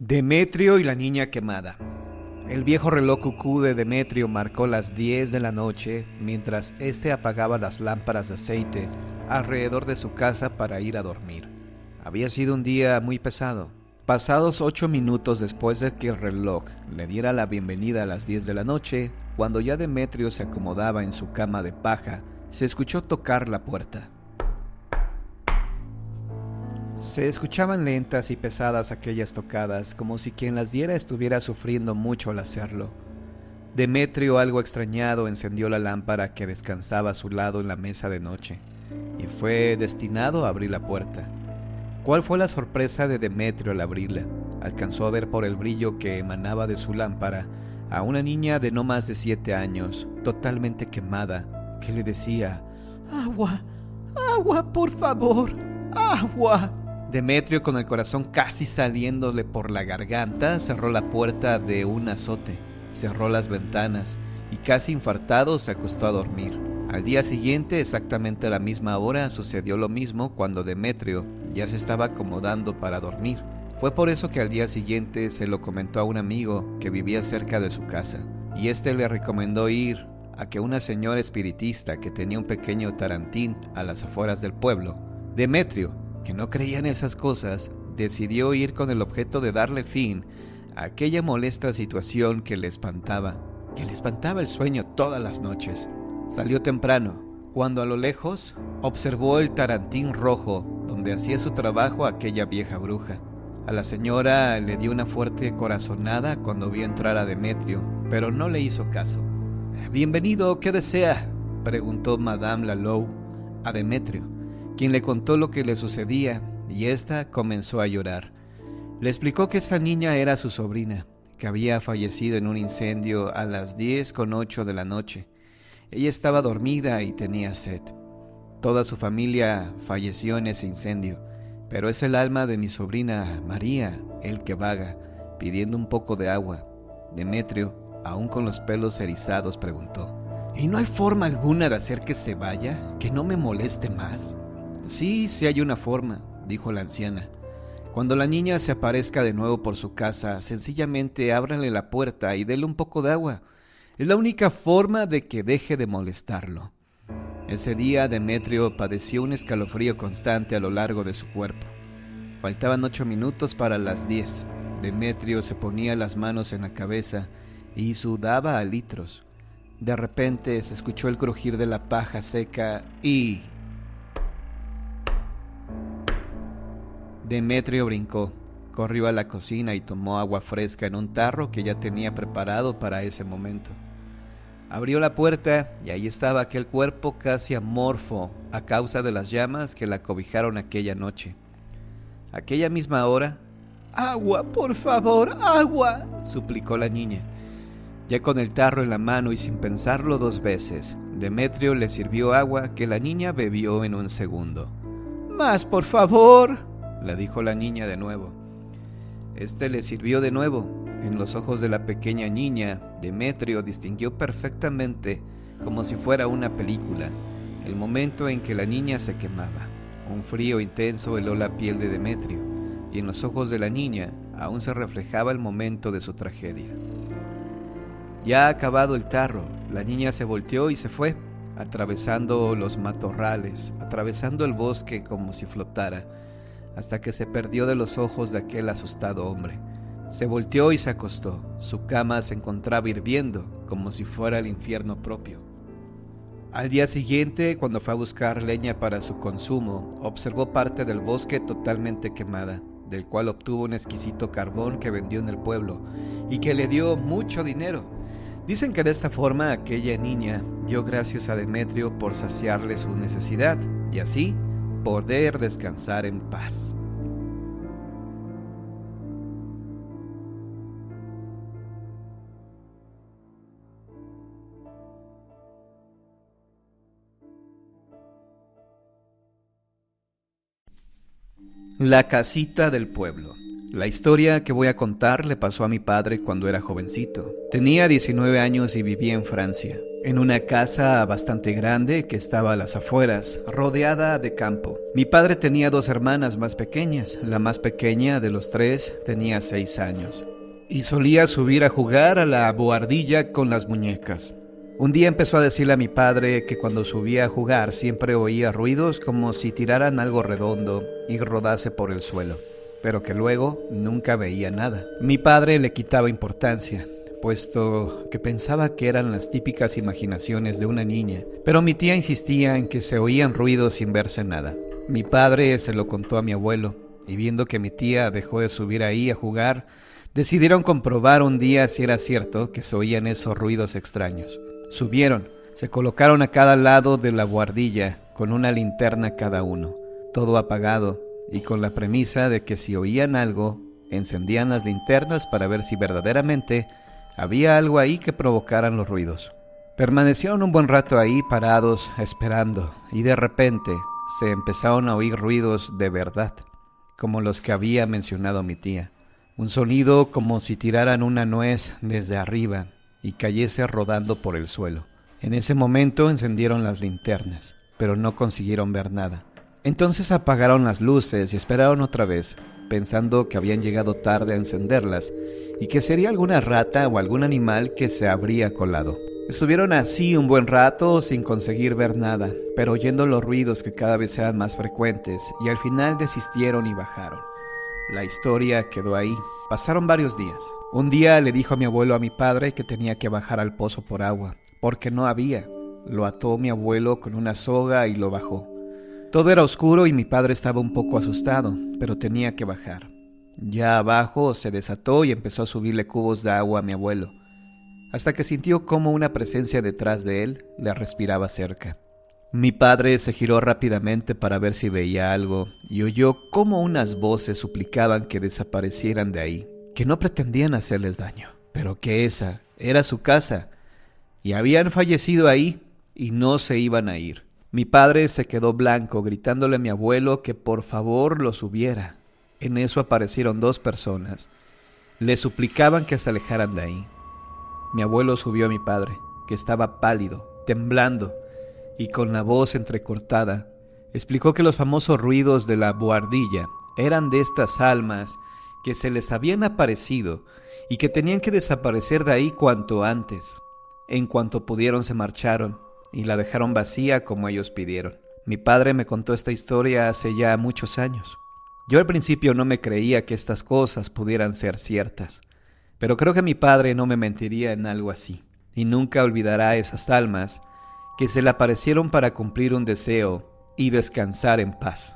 Demetrio y la niña quemada. El viejo reloj cucú de Demetrio marcó las 10 de la noche mientras éste apagaba las lámparas de aceite alrededor de su casa para ir a dormir. Había sido un día muy pesado. Pasados 8 minutos después de que el reloj le diera la bienvenida a las 10 de la noche, cuando ya Demetrio se acomodaba en su cama de paja, se escuchó tocar la puerta. Se escuchaban lentas y pesadas aquellas tocadas, como si quien las diera estuviera sufriendo mucho al hacerlo. Demetrio, algo extrañado, encendió la lámpara que descansaba a su lado en la mesa de noche, y fue destinado a abrir la puerta. ¿Cuál fue la sorpresa de Demetrio al abrirla? Alcanzó a ver por el brillo que emanaba de su lámpara a una niña de no más de 7 años, totalmente quemada, que le decía: «¡Agua! ¡Agua, por favor! ¡Agua!». Demetrio, con el corazón casi saliéndole por la garganta, cerró la puerta de un azote, cerró las ventanas y casi infartado se acostó a dormir. Al día siguiente, exactamente a la misma hora, sucedió lo mismo cuando Demetrio ya se estaba acomodando para dormir. Fue por eso que al día siguiente se lo comentó a un amigo que vivía cerca de su casa, y este le recomendó ir a que una señora espiritista que tenía un pequeño tarantín a las afueras del pueblo. Demetrio, que no creía en esas cosas, decidió ir con el objeto de darle fin a aquella molesta situación que le espantaba el sueño todas las noches. Salió temprano, cuando a lo lejos observó el tarantín rojo donde hacía su trabajo aquella vieja bruja. A la señora le dio una fuerte corazonada cuando vio entrar a Demetrio, pero no le hizo caso. «Bienvenido, ¿qué desea?», preguntó Madame Lalou a Demetrio, quien le contó lo que le sucedía, y ésta comenzó a llorar. Le explicó que esa niña era su sobrina, que había fallecido en un incendio a las 10:08 de la noche. Ella estaba dormida y tenía sed. Toda su familia falleció en ese incendio, pero es el alma de mi sobrina María el que vaga, pidiendo un poco de agua. Demetrio, aún con los pelos erizados, preguntó: «¿Y no hay forma alguna de hacer que se vaya, que no me moleste más?». «Sí hay una forma», dijo la anciana. «Cuando la niña se aparezca de nuevo por su casa, sencillamente ábranle la puerta y denle un poco de agua. Es la única forma de que deje de molestarlo». Ese día Demetrio padeció un escalofrío constante a lo largo de su cuerpo. Faltaban 8 minutos para las 10. Demetrio se ponía las manos en la cabeza y sudaba a litros. De repente se escuchó el crujir de la paja seca y... Demetrio brincó, corrió a la cocina y tomó agua fresca en un tarro que ya tenía preparado para ese momento. Abrió la puerta y ahí estaba aquel cuerpo casi amorfo a causa de las llamas que la cobijaron aquella noche. Aquella misma hora... «¡Agua, por favor, agua!», suplicó la niña. Ya con el tarro en la mano y sin pensarlo 2 veces, Demetrio le sirvió agua que la niña bebió en un segundo. «¡Más, por favor!», le dijo la niña de nuevo. Este le sirvió de nuevo. En los ojos de la pequeña niña, Demetrio distinguió perfectamente, como si fuera una película, el momento en que la niña se quemaba. Un frío intenso heló la piel de Demetrio, y en los ojos de la niña aún se reflejaba el momento de su tragedia. Ya acabado el tarro, la niña se volteó y se fue, atravesando los matorrales, atravesando el bosque como si flotara, hasta que se perdió de los ojos de aquel asustado hombre. Se volteó y se acostó. Su cama se encontraba hirviendo, como si fuera el infierno propio. Al día siguiente, cuando fue a buscar leña para su consumo, observó parte del bosque totalmente quemada, del cual obtuvo un exquisito carbón que vendió en el pueblo y que le dio mucho dinero. Dicen que de esta forma aquella niña dio gracias a Demetrio por saciarle su necesidad y así poder descansar en paz. La casita del pueblo. La historia que voy a contar le pasó a mi padre cuando era jovencito. Tenía 19 años y vivía en Francia. en una casa bastante grande que estaba a las afueras, rodeada de campo. Mi padre tenía 2 hermanas más pequeñas. La más pequeña de los 3 tenía 6 años y solía subir a jugar a la bohardilla con las muñecas. Un día empezó a decirle a mi padre que cuando subía a jugar siempre oía ruidos como si tiraran algo redondo y rodase por el suelo, pero que luego nunca veía nada. Mi padre le quitaba importancia, puesto que pensaba que eran las típicas imaginaciones de una niña, pero mi tía insistía en que se oían ruidos sin verse nada. Mi padre se lo contó a mi abuelo, y viendo que mi tía dejó de subir ahí a jugar, decidieron comprobar un día si era cierto que se oían esos ruidos extraños. Subieron, se colocaron a cada lado de la buhardilla, con una linterna cada uno, todo apagado, y con la premisa de que si oían algo, encendían las linternas para ver si verdaderamente había algo ahí que provocaran los ruidos. Permanecieron un buen rato ahí parados, esperando, y de repente se empezaron a oír ruidos de verdad, como los que había mencionado mi tía. Un sonido como si tiraran una nuez desde arriba y cayese rodando por el suelo. En ese momento encendieron las linternas, pero no consiguieron ver nada. Entonces apagaron las luces y esperaron otra vez, pensando que habían llegado tarde a encenderlas y que sería alguna rata o algún animal que se habría colado. Estuvieron así un buen rato sin conseguir ver nada, pero oyendo los ruidos que cada vez eran más frecuentes, y al final desistieron y bajaron. La historia quedó ahí. Pasaron varios días. Un día le dijo a mi abuelo a mi padre que tenía que bajar al pozo por agua, porque no había. Lo ató mi abuelo con una soga y lo bajó. Todo era oscuro y mi padre estaba un poco asustado, pero tenía que bajar. Ya abajo se desató y empezó a subirle cubos de agua a mi abuelo, hasta que sintió como una presencia detrás de él le respiraba cerca. Mi padre se giró rápidamente para ver si veía algo y oyó cómo unas voces suplicaban que desaparecieran de ahí, que no pretendían hacerles daño, pero que esa era su casa y habían fallecido ahí y no se iban a ir. Mi padre se quedó blanco gritándole a mi abuelo que por favor lo subiera. En eso aparecieron 2 personas. Le suplicaban que se alejaran de ahí. Mi abuelo subió a mi padre, que estaba pálido, temblando, y con la voz entrecortada, explicó que los famosos ruidos de la bohardilla eran de estas almas que se les habían aparecido y que tenían que desaparecer de ahí cuanto antes. En cuanto pudieron se marcharon y la dejaron vacía como ellos pidieron. Mi padre me contó esta historia hace ya muchos años. Yo al principio no me creía que estas cosas pudieran ser ciertas, pero creo que mi padre no me mentiría en algo así, y nunca olvidará esas almas que se le aparecieron para cumplir un deseo y descansar en paz.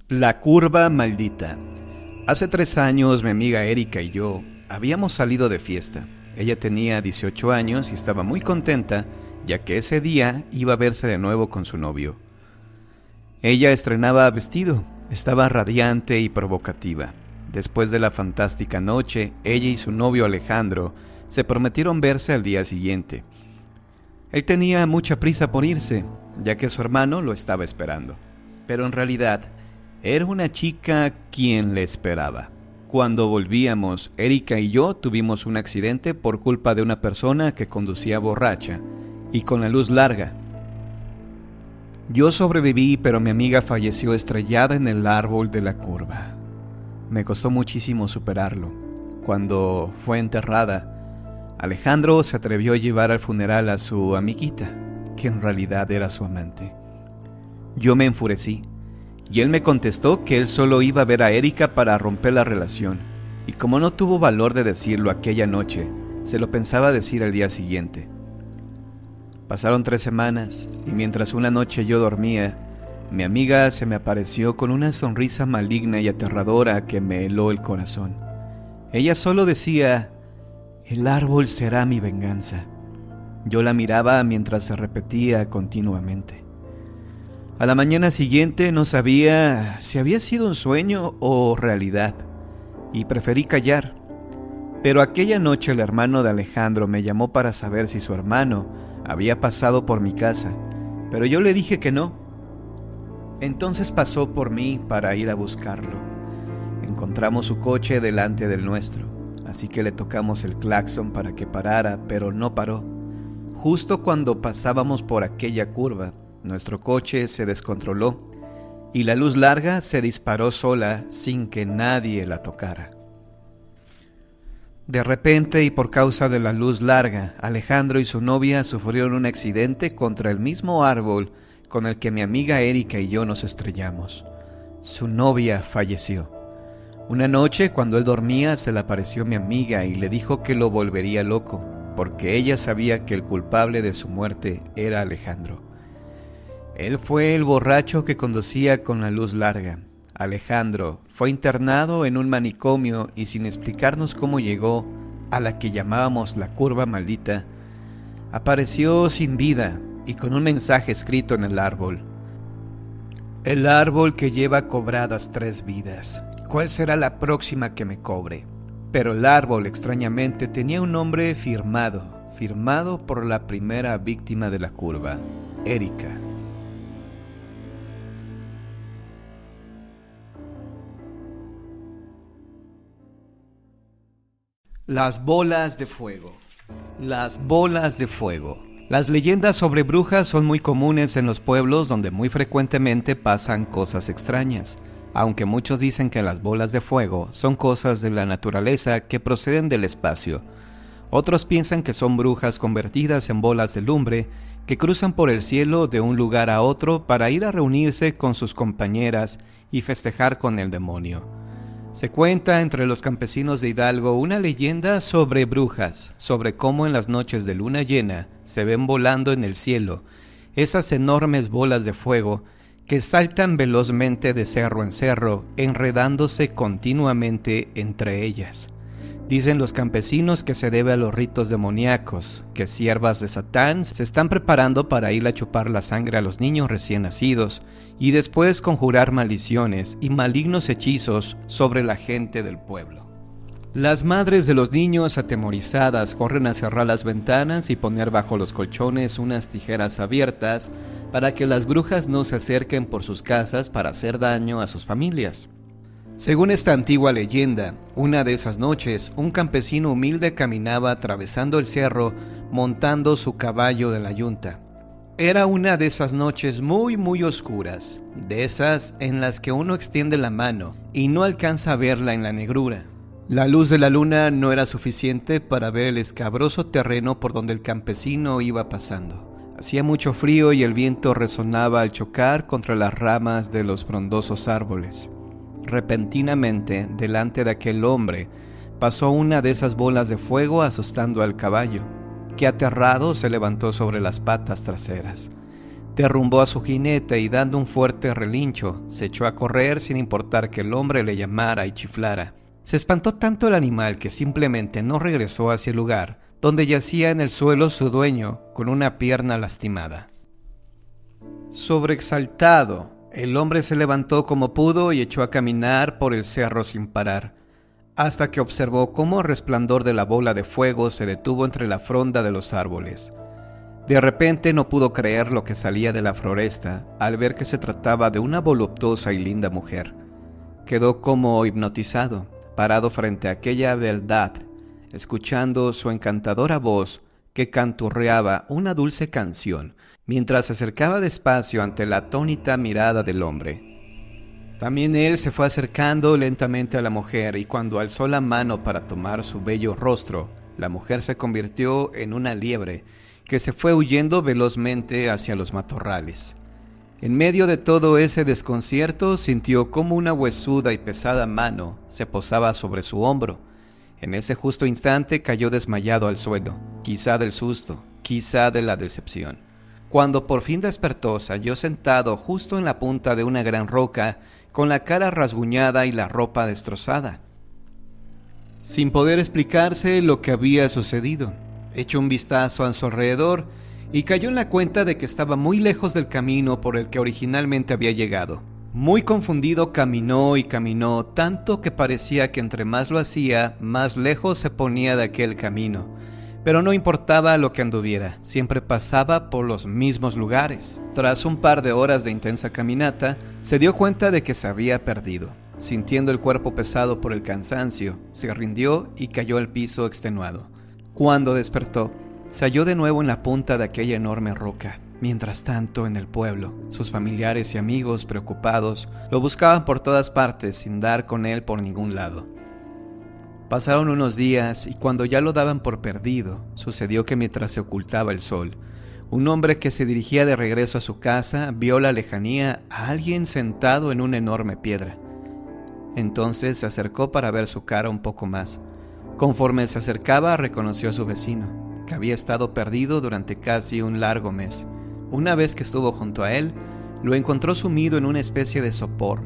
La curva maldita. Hace 3 años mi amiga Erika y yo habíamos salido de fiesta. Ella tenía 18 años y estaba muy contenta, ya que ese día iba a verse de nuevo con su novio. Ella estrenaba vestido, estaba radiante y provocativa. Después de la fantástica noche, ella y su novio Alejandro se prometieron verse al día siguiente. Él tenía mucha prisa por irse, ya que su hermano lo estaba esperando. Pero en realidad, era una chica quien le esperaba. Cuando volvíamos, Erika y yo tuvimos un accidente por culpa de una persona que conducía borracha y con la luz larga. Yo sobreviví, pero mi amiga falleció estrellada en el árbol de la curva. Me costó muchísimo superarlo. Cuando fue enterrada, Alejandro se atrevió a llevar al funeral a su amiguita, que en realidad era su amante. Yo me enfurecí, y él me contestó que él solo iba a ver a Erika para romper la relación, y como no tuvo valor de decirlo aquella noche, se lo pensaba decir al día siguiente. Pasaron 3 semanas, y mientras una noche yo dormía, mi amiga se me apareció con una sonrisa maligna y aterradora que me heló el corazón. Ella solo decía: «El árbol será mi venganza». Yo la miraba mientras se repetía continuamente. A la mañana siguiente no sabía si había sido un sueño o realidad, y preferí callar. Pero aquella noche el hermano de Alejandro me llamó para saber si su hermano había pasado por mi casa, pero yo le dije que no. Entonces pasó por mí para ir a buscarlo. Encontramos su coche delante del nuestro, así que le tocamos el claxon para que parara, pero no paró. Justo cuando pasábamos por aquella curva, nuestro coche se descontroló y la luz larga se disparó sola sin que nadie la tocara. De repente y por causa de la luz larga, Alejandro y su novia sufrieron un accidente contra el mismo árbol con el que mi amiga Erika y yo nos estrellamos. Su novia falleció. Una noche, cuando él dormía, se le apareció mi amiga y le dijo que lo volvería loco, porque ella sabía que el culpable de su muerte era Alejandro. Él fue el borracho que conducía con la luz larga. Alejandro fue internado en un manicomio y sin explicarnos cómo llegó a la que llamábamos la curva maldita, apareció sin vida y con un mensaje escrito en el árbol. El árbol que lleva cobradas 3 vidas. ¿Cuál será la próxima que me cobre? Pero el árbol extrañamente tenía un nombre firmado por la primera víctima de la curva, Erika. Las bolas de fuego. Las bolas de fuego. Las leyendas sobre brujas son muy comunes en los pueblos donde muy frecuentemente pasan cosas extrañas, aunque muchos dicen que las bolas de fuego son cosas de la naturaleza que proceden del espacio. Otros piensan que son brujas convertidas en bolas de lumbre que cruzan por el cielo de un lugar a otro para ir a reunirse con sus compañeras y festejar con el demonio. Se cuenta entre los campesinos de Hidalgo una leyenda sobre brujas, sobre cómo en las noches de luna llena se ven volando en el cielo esas enormes bolas de fuego que saltan velozmente de cerro en cerro, enredándose continuamente entre ellas. Dicen los campesinos que se debe a los ritos demoníacos, que siervas de Satán se están preparando para ir a chupar la sangre a los niños recién nacidos y después conjurar maldiciones y malignos hechizos sobre la gente del pueblo. Las madres de los niños atemorizadas corren a cerrar las ventanas y poner bajo los colchones unas tijeras abiertas para que las brujas no se acerquen por sus casas para hacer daño a sus familias. Según esta antigua leyenda, una de esas noches, un campesino humilde caminaba atravesando el cerro montando su caballo de la yunta. Era una de esas noches muy oscuras, de esas en las que uno extiende la mano y no alcanza a verla en la negrura. La luz de la luna no era suficiente para ver el escabroso terreno por donde el campesino iba pasando. Hacía mucho frío y el viento resonaba al chocar contra las ramas de los frondosos árboles. Repentinamente, delante de aquel hombre, pasó una de esas bolas de fuego asustando al caballo, que aterrado se levantó sobre las patas traseras. Derrumbó a su jinete y dando un fuerte relincho, se echó a correr sin importar que el hombre le llamara y chiflara. Se espantó tanto el animal que simplemente no regresó hacia el lugar, donde yacía en el suelo su dueño con una pierna lastimada. Sobreexaltado, el hombre se levantó como pudo y echó a caminar por el cerro sin parar, hasta que observó cómo el resplandor de la bola de fuego se detuvo entre la fronda de los árboles. De repente no pudo creer lo que salía de la floresta al ver que se trataba de una voluptuosa y linda mujer. Quedó como hipnotizado, parado frente a aquella beldad, escuchando su encantadora voz que canturreaba una dulce canción mientras se acercaba despacio ante la atónita mirada del hombre. También él se fue acercando lentamente a la mujer y cuando alzó la mano para tomar su bello rostro, la mujer se convirtió en una liebre que se fue huyendo velozmente hacia los matorrales. En medio de todo ese desconcierto sintió como una huesuda y pesada mano se posaba sobre su hombro. En ese justo instante cayó desmayado al suelo, quizá del susto, quizá de la decepción. Cuando por fin despertó, se halló sentado justo en la punta de una gran roca, con la cara rasguñada y la ropa destrozada. Sin poder explicarse lo que había sucedido, echó un vistazo a su alrededor y cayó en la cuenta de que estaba muy lejos del camino por el que originalmente había llegado. Muy confundido caminó y caminó, tanto que parecía que entre más lo hacía, más lejos se ponía de aquel camino. Pero no importaba lo que anduviera, siempre pasaba por los mismos lugares. Tras un par de horas de intensa caminata, se dio cuenta de que se había perdido. Sintiendo el cuerpo pesado por el cansancio, se rindió y cayó al piso extenuado. Cuando despertó, se halló de nuevo en la punta de aquella enorme roca. Mientras tanto, en el pueblo, sus familiares y amigos, preocupados, lo buscaban por todas partes sin dar con él por ningún lado. Pasaron unos días y cuando ya lo daban por perdido, sucedió que mientras se ocultaba el sol, un hombre que se dirigía de regreso a su casa vio a la lejanía a alguien sentado en una enorme piedra. Entonces se acercó para ver su cara un poco más. Conforme se acercaba, reconoció a su vecino, que había estado perdido durante casi un largo mes. Una vez que estuvo junto a él, lo encontró sumido en una especie de sopor,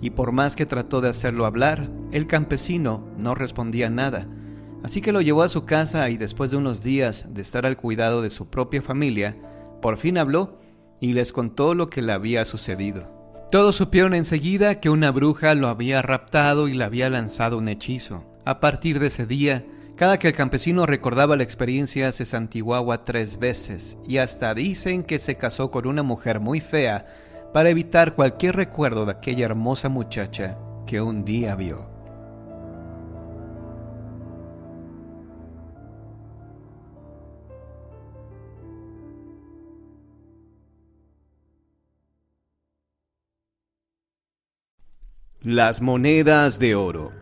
y por más que trató de hacerlo hablar, el campesino no respondía nada. Así que lo llevó a su casa y después de unos días de estar al cuidado de su propia familia, por fin habló y les contó lo que le había sucedido. Todos supieron enseguida que una bruja lo había raptado y le había lanzado un hechizo. A partir de ese día, cada que el campesino recordaba la experiencia se santiguaba 3 veces y hasta dicen que se casó con una mujer muy fea para evitar cualquier recuerdo de aquella hermosa muchacha que un día vio. Las monedas de oro.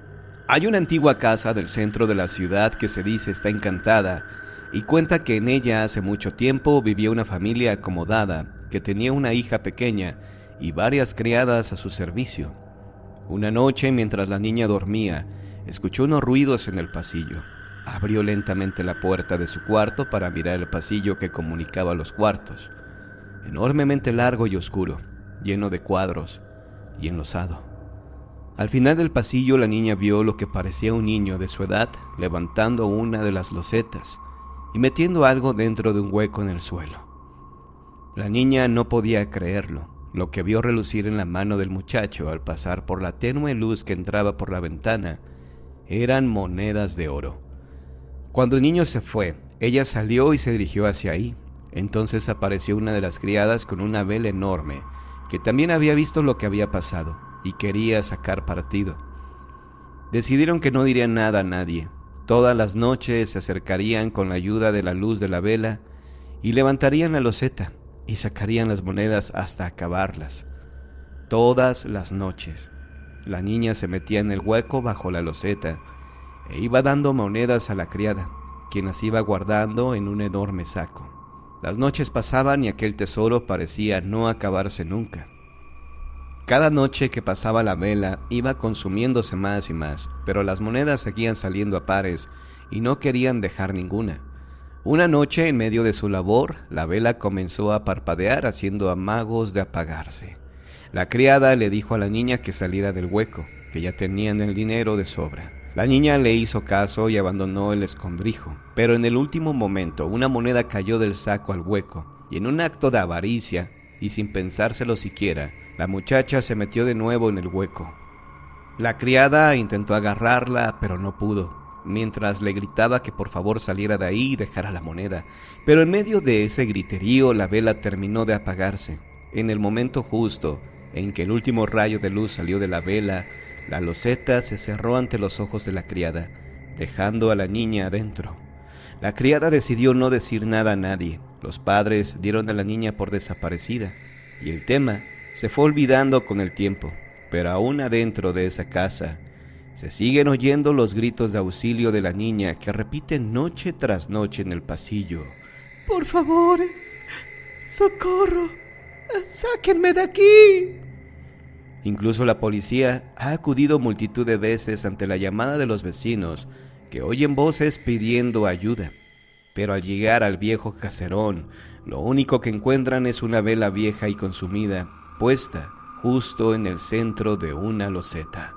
Hay una antigua casa del centro de la ciudad que se dice está encantada y cuenta que en ella hace mucho tiempo vivía una familia acomodada que tenía una hija pequeña y varias criadas a su servicio. Una noche, mientras la niña dormía, escuchó unos ruidos en el pasillo. Abrió lentamente la puerta de su cuarto para mirar el pasillo que comunicaba los cuartos, enormemente largo y oscuro, lleno de cuadros y enlosado. Al final del pasillo la niña vio lo que parecía un niño de su edad levantando una de las losetas y metiendo algo dentro de un hueco en el suelo. La niña no podía creerlo. Lo que vio relucir en la mano del muchacho al pasar por la tenue luz que entraba por la ventana eran monedas de oro. Cuando el niño se fue, ella salió y se dirigió hacia ahí. Entonces apareció una de las criadas con una vela enorme que también había visto lo que había pasado y quería sacar partido. Decidieron que no dirían nada a nadie. Todas las noches se acercarían con la ayuda de la luz de la vela y levantarían la loseta y sacarían las monedas hasta acabarlas. Todas las noches, la niña se metía en el hueco bajo la loseta e iba dando monedas a la criada, quien las iba guardando en un enorme saco. Las noches pasaban y aquel tesoro parecía no acabarse nunca. Cada noche que pasaba la vela iba consumiéndose más y más, pero las monedas seguían saliendo a pares y no querían dejar ninguna. Una noche, en medio de su labor, la vela comenzó a parpadear haciendo amagos de apagarse. La criada le dijo a la niña que saliera del hueco, que ya tenían el dinero de sobra. La niña le hizo caso y abandonó el escondrijo, pero en el último momento una moneda cayó del saco al hueco, y en un acto de avaricia, y sin pensárselo siquiera, la muchacha se metió de nuevo en el hueco. La criada intentó agarrarla, pero no pudo, mientras le gritaba que por favor saliera de ahí y dejara la moneda. Pero en medio de ese griterío la vela terminó de apagarse. En el momento justo en que el último rayo de luz salió de la vela, la loseta se cerró ante los ojos de la criada, dejando a la niña adentro. La criada decidió no decir nada a nadie. Los padres dieron a la niña por desaparecida y el tema se fue olvidando con el tiempo. Pero aún adentro de esa casa se siguen oyendo los gritos de auxilio de la niña que repite noche tras noche en el pasillo. ¡Por favor! ¡Socorro! ¡Sáquenme de aquí! Incluso la policía ha acudido multitud de veces ante la llamada de los vecinos que oyen voces pidiendo ayuda. Pero al llegar al viejo caserón, lo único que encuentran es una vela vieja y consumida, puesta justo en el centro de una loseta.